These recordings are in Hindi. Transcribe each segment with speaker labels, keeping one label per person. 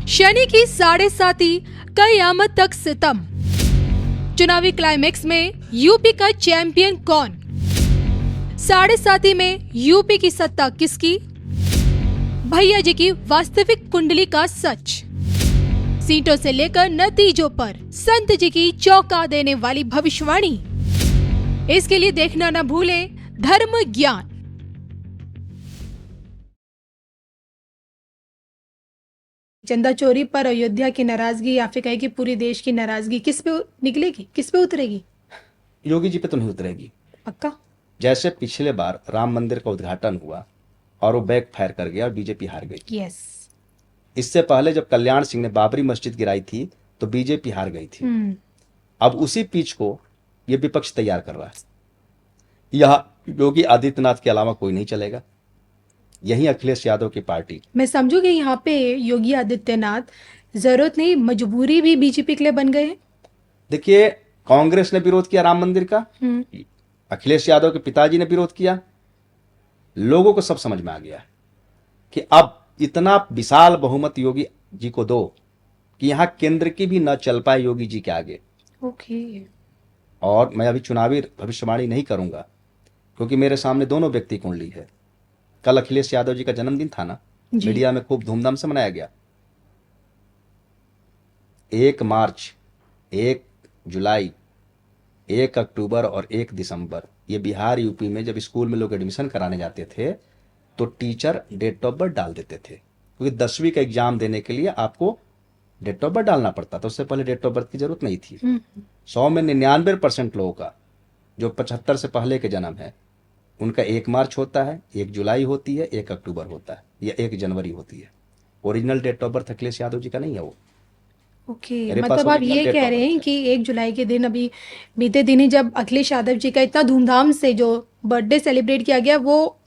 Speaker 1: शनि की 7.5 कयामत तक सितम। चुनावी क्लाइमेक्स में यूपी का चैंपियन कौन? 7.5 में यूपी की सत्ता किसकी? भैया जी की वास्तविक कुंडली का सच। सीटों से लेकर नतीजों पर संत जी की चौंका देने वाली भविष्यवाणी। इसके लिए देखना न भूलें धर्म ज्ञान। चंदा चोरी पर अयोध्या की नाराजगी या फिर कहे कि पूरे देश की नाराजगी किस पे निकलेगी, किस पे उतरेगी?
Speaker 2: योगी जी पे तो नहीं उतरेगी।
Speaker 1: पक्का?
Speaker 2: जैसे पिछले बार राम मंदिर का उद्घाटन हुआ और वो बैक फायर कर गया और बीजेपी हार गई।
Speaker 1: यस।
Speaker 2: इससे पहले जब कल्याण सिंह ने बाबरी मस्जिद गिराई थी तो बीजेपी हार गई थी। अब उसी पिच को ये विपक्ष तैयार कर रहा है। यह योगी आदित्यनाथ के अलावा कोई नहीं चलेगा, यही अखिलेश यादव की पार्टी।
Speaker 1: मैं समझू कि यहाँ पे योगी आदित्यनाथ जरूरत नहीं मजबूरी भी बीजेपी के लिए बन गए हैं।
Speaker 2: देखिए, कांग्रेस ने विरोध किया राम मंदिर का, अखिलेश यादव के पिताजी ने विरोध किया। लोगों को सब समझ में आ गया कि अब इतना विशाल बहुमत योगी जी को दो कि यहां केंद्र की भी न चल पाए योगी जी के आगे।
Speaker 1: ओके।
Speaker 2: और मैं अभी चुनावी भविष्यवाणी नहीं करूंगा क्योंकि मेरे सामने दोनों व्यक्ति कुंडली है। कल अखिलेश यादव जी का जन्मदिन था ना, मीडिया में खूब धूमधाम से मनाया गया। 1 मार्च, 1 जुलाई, 1 अक्टूबर और 1 दिसंबर, ये बिहार यूपी में जब स्कूल में लोग एडमिशन कराने जाते थे तो टीचर डेट ऑफ बर्थ डाल देते थे, क्योंकि 10वीं का एग्जाम देने के लिए आपको डेट ऑफ बर्थ डालना पड़ता था। उससे पहले डेट ऑफ बर्थ की जरूरत नहीं थी। 100 में 99% लोगों का जो 75 से पहले के जन्म है उनका 1 मार्च होता है, 1 जुलाई होती है, 1 अक्टूबर होता है या 1 जनवरी होती है। Original date of birth Akhilesh Yadav ji का नहीं है वो।
Speaker 1: ओके, मतलब आप ये कह रहे हैं कि 1 जुलाई के दिन, अभी बीते दिन ही जब अखिलेश यादव जी का इतना धूमधाम से जो बर्थडे सेलिब्रेट किया गया, वो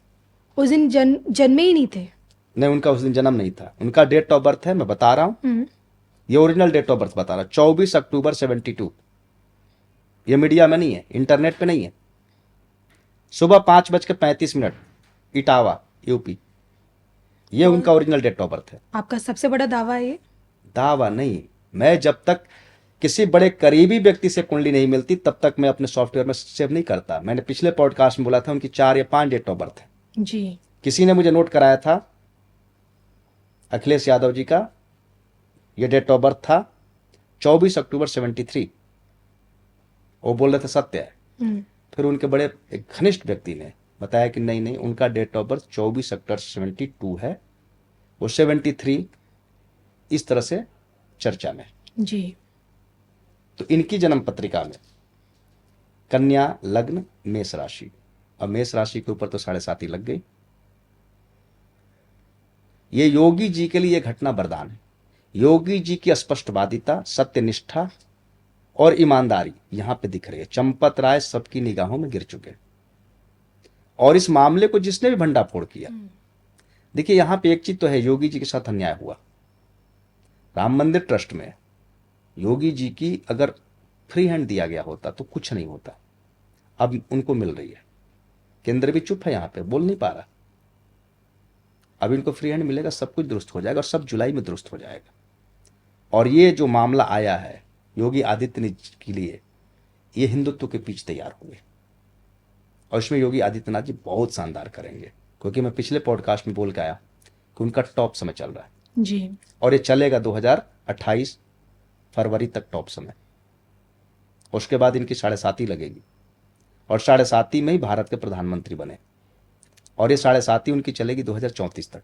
Speaker 1: उस दिन जन्मे ही नहीं थे।
Speaker 2: नहीं, उनका उस दिन जन्म नहीं था। उनका डेट ऑफ बर्थ है, मैं बता रहा हूँ, ये ओरिजिनल डेट ऑफ बर्थ बता रहा हूँ, 24 अक्टूबर 72। ये मीडिया में नहीं है, इंटरनेट पे नहीं है। सुबह 5:35, इटावा यूपी, ये उनका ओरिजिनल डेट ऑफ बर्थ है।
Speaker 1: आपका सबसे बड़ा दावा है ये?
Speaker 2: दावा नहीं, मैं जब तक किसी बड़े करीबी व्यक्ति से कुंडली नहीं मिलती तब तक मैं अपने सॉफ्टवेयर में सेव नहीं करता। मैंने पिछले पॉडकास्ट में बोला था उनकी 4 या 5 डेट ऑफ बर्थ है
Speaker 1: जी। किसी
Speaker 2: ने मुझे नोट कराया था, अखिलेश यादव जी का ये डेट ऑफ बर्थ था 24 अक्टूबर 73। वो बोल रहे थे सत्य है। फिर उनके बड़े एक घनिष्ठ व्यक्ति ने बताया कि नहीं नहीं, उनका डेट ऑफ बर्थ 24 अक्टूबर 72 है, वो 73 इस तरह से चर्चा में
Speaker 1: जी।
Speaker 2: तो इनकी जन्म पत्रिका में कन्या लग्न मेष राशि, और मेष राशि के ऊपर तो 7.5 लग गई। ये योगी जी के लिए यह घटना वरदान है। योगी जी की स्पष्टवादिता, सत्यनिष्ठा और ईमानदारी यहां पे दिख रही है। चंपत राय सबकी निगाहों में गिर चुके और इस मामले को जिसने भी भंडाफोड़ किया, देखिए यहां पे एक चीज तो है, योगी जी के साथ अन्याय हुआ। राम मंदिर ट्रस्ट में योगी जी की अगर फ्री हैंड दिया गया होता तो कुछ नहीं होता। अब उनको मिल रही है, केंद्र भी चुप है, यहां पे बोल नहीं पा रहा। अब इनको फ्री हैंड मिलेगा, सब कुछ दुरुस्त हो जाएगा और सब जुलाई में दुरुस्त हो जाएगा। और ये जो मामला आया है योगी आदित्यनाथ के लिए, ये हिंदुत्व के पीछे तैयार हुए और इसमें योगी आदित्यनाथ जी बहुत शानदार करेंगे, क्योंकि मैं पिछले पॉडकास्ट में बोल के आया कि उनका टॉप समय चल रहा है
Speaker 1: जी,
Speaker 2: और ये चलेगा 2028 फरवरी तक टॉप समय। उसके बाद इनकी 7.5 लगेगी और 7.5 में ही भारत के प्रधानमंत्री बने और ये 7.5 उनकी चलेगी 2034 तक।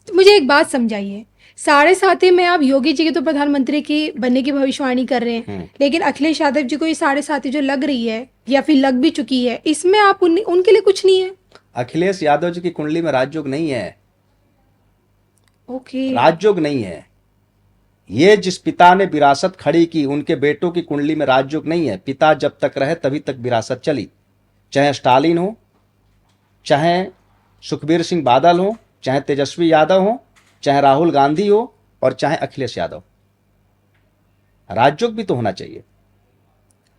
Speaker 1: तो मुझे एक बात समझाइए, 7.5 में आप योगी जी के तो प्रधानमंत्री की बनने की भविष्यवाणी कर रहे हैं, लेकिन अखिलेश यादव जी को ये 7.5 जो लग रही है या फिर लग भी चुकी है, इसमें आप उनके लिए कुछ नहीं है?
Speaker 2: अखिलेश यादव जी की कुंडली में राजयोग नहीं है।
Speaker 1: ओके।
Speaker 2: राजयोग नहीं है। ये जिस पिता ने विरासत खड़ी की, उनके बेटों की कुंडली में राजयोग नहीं है। पिता जब तक रहे तभी तक विरासत चली, चाहे स्टालिन हो, चाहे सुखबीर सिंह बादल हो, चाहे तेजस्वी यादव हो, चाहे राहुल गांधी हो और चाहे अखिलेश यादव। राजयोग भी तो होना चाहिए,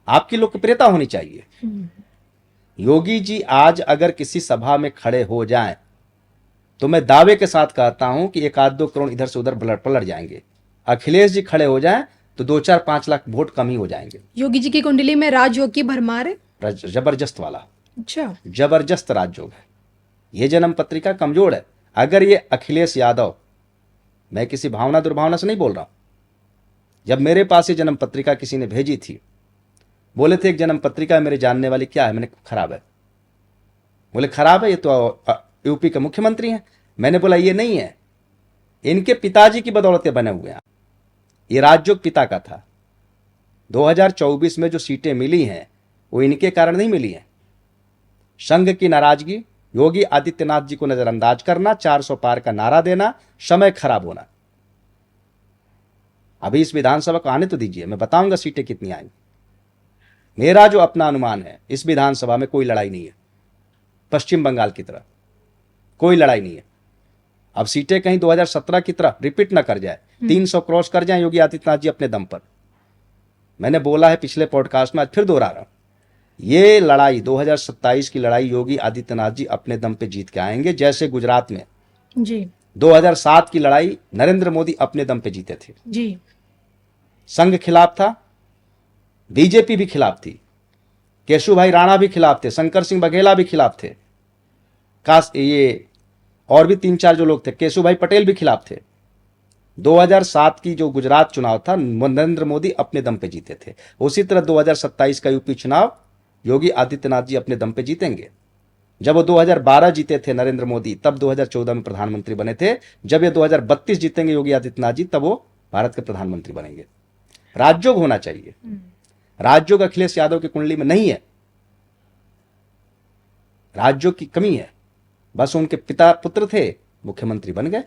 Speaker 2: आपकी लोकप्रियता होनी चाहिए। योगी जी आज अगर किसी सभा में खड़े हो जाएं तो मैं दावे के साथ कहता हूं कि 1-2 करोड़ इधर से उधर पलट जाएंगे। अखिलेश जी खड़े हो जाएं तो 2-4-5 लाख वोट कम ही हो जाएंगे।
Speaker 1: योगी जी की कुंडली में राजयोग की भरमार है।
Speaker 2: जबरदस्त वाला,
Speaker 1: अच्छा,
Speaker 2: जबरदस्त राजयोग है। ये जन्म पत्रिका कमजोर है। अगर ये अखिलेश यादव, मैं किसी भावना दुर्भावना से नहीं बोल रहा हूं, जब मेरे पास ये जन्म पत्रिका किसी ने भेजी थी, बोले थे एक जन्म पत्रिका मेरे जानने वाली, क्या है? मैंने खराब है। बोले खराब है, ये तो यूपी के मुख्यमंत्री हैं। मैंने बोला ये नहीं है, इनके पिताजी की बदौलत बने हुए हैं। ये राजयोग पिता का था। 2024 में जो सीटें मिली हैं वो इनके कारण नहीं मिली हैं। संघ की नाराजगी, योगी आदित्यनाथ जी को नजरअंदाज करना, 400 पार का नारा देना, समय खराब होना। अभी इस विधानसभा को आने तो दीजिए, मैं बताऊंगा सीटें कितनी आएंगी। मेरा जो अपना अनुमान है, इस विधानसभा में कोई लड़ाई नहीं है। पश्चिम बंगाल की तरह कोई लड़ाई नहीं है। अब सीटें कहीं 2017 की तरह रिपीट ना कर जाए, 300 क्रॉस कर जाए योगी आदित्यनाथ जी अपने दम पर। मैंने बोला है पिछले पॉडकास्ट में, आज फिर दोहरा रहा हूं, ये लड़ाई 2027 की लड़ाई योगी आदित्यनाथ जी अपने दम पे जीत के आएंगे। जैसे गुजरात में
Speaker 1: जी
Speaker 2: 2007 की लड़ाई नरेंद्र मोदी अपने दम पे जीते थे।
Speaker 1: जी,
Speaker 2: संघ खिलाफ था, बीजेपी भी खिलाफ थी, केशुभाई राणा भी खिलाफ थे, शंकर सिंह बघेला भी खिलाफ थे, ये और भी 3-4 जो लोग थे, केशुभाई पटेल भी खिलाफ थे। 2007 की जो गुजरात चुनाव था, नरेंद्र मोदी अपने दम पे जीते थे। उसी तरह 2027 का यूपी चुनाव योगी आदित्यनाथ जी अपने दम पे जीतेंगे। जब वो 2012 जीते थे नरेंद्र मोदी, तब 2014 में प्रधानमंत्री बने थे। जब ये 2032 जीतेंगे योगी आदित्यनाथ जी, तब वो भारत के प्रधानमंत्री बनेंगे। राजयोग होना चाहिए। राजयोग अखिलेश यादव की कुंडली में नहीं है, राजयोग की कमी है। बस उनके पिता पुत्र थे, मुख्यमंत्री बन गए।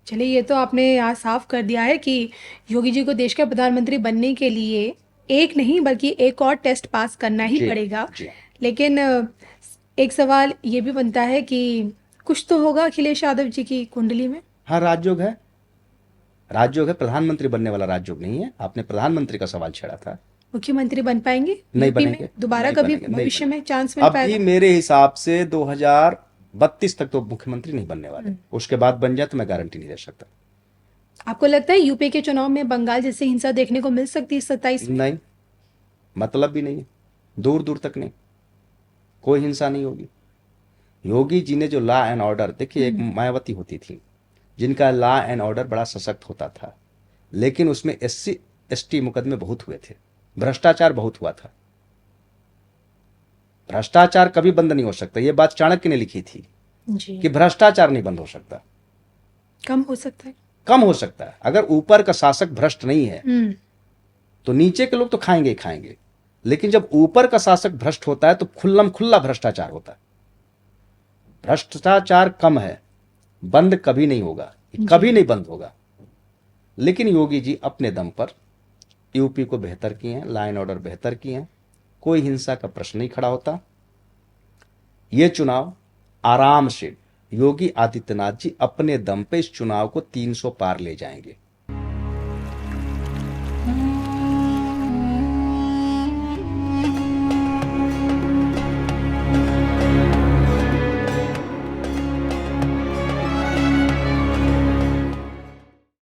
Speaker 1: चलिए, ये तो आपने यहाँ साफ कर दिया है कि योगी जी को देश के प्रधानमंत्री बनने के लिए एक नहीं बल्कि एक और टेस्ट पास करना ही पड़ेगा। लेकिन एक सवाल ये भी बनता है कि कुछ तो होगा अखिलेश यादव जी की कुंडली में।
Speaker 2: हाँ, राजयोग है, राजयोग है, प्रधानमंत्री बनने वाला राजयोग नहीं है। आपने प्रधानमंत्री का सवाल छेड़ा था।
Speaker 1: मुख्यमंत्री बन पाएंगे?
Speaker 2: नहीं बनेंगे
Speaker 1: दोबारा कभी भविष्य में चांस मिल पाएगा?
Speaker 2: अभी मेरे हिसाब से 2032 तक तो मुख्यमंत्री नहीं बनने वाले। उसके बाद बन जाए तो मैं गारंटी नहीं दे सकता।
Speaker 1: आपको लगता है यूपी के चुनाव में बंगाल जैसी हिंसा देखने को मिल सकती है 27 में?
Speaker 2: नहीं, मतलब भी नहीं है, दूर दूर तक नहीं, कोई हिंसा नहीं होगी। योगी जी ने जो लॉ एंड ऑर्डर, देखिए एक मायावती होती थी जिनका लॉ एंड ऑर्डर बड़ा सशक्त होता था, लेकिन उसमें SC ST मुकदमे बहुत हुए थे, भ्रष्टाचार बहुत हुआ था। भ्रष्टाचार कभी बंद नहीं हो सकता। यह बात चाणक्य ने लिखी थी
Speaker 1: जी,
Speaker 2: कि भ्रष्टाचार नहीं बंद हो सकता,
Speaker 1: कम हो सकता है।
Speaker 2: कम हो सकता है। अगर ऊपर का शासक भ्रष्ट नहीं है तो नीचे के लोग तो खाएंगे ही खाएंगे, लेकिन जब ऊपर का शासक भ्रष्ट होता है तो खुल्लम खुल्ला भ्रष्टाचार होता है। भ्रष्टाचार कम है, बंद कभी नहीं होगा, कभी नहीं बंद होगा। लेकिन योगी जी अपने दम पर यूपी को बेहतर किए हैं, लॉ एंड ऑर्डर बेहतर किए हैं, कोई हिंसा का प्रश्न नहीं खड़ा होता। यह चुनाव आराम से योगी आदित्यनाथ जी अपने दम पे इस चुनाव को 300 पार ले जाएंगे।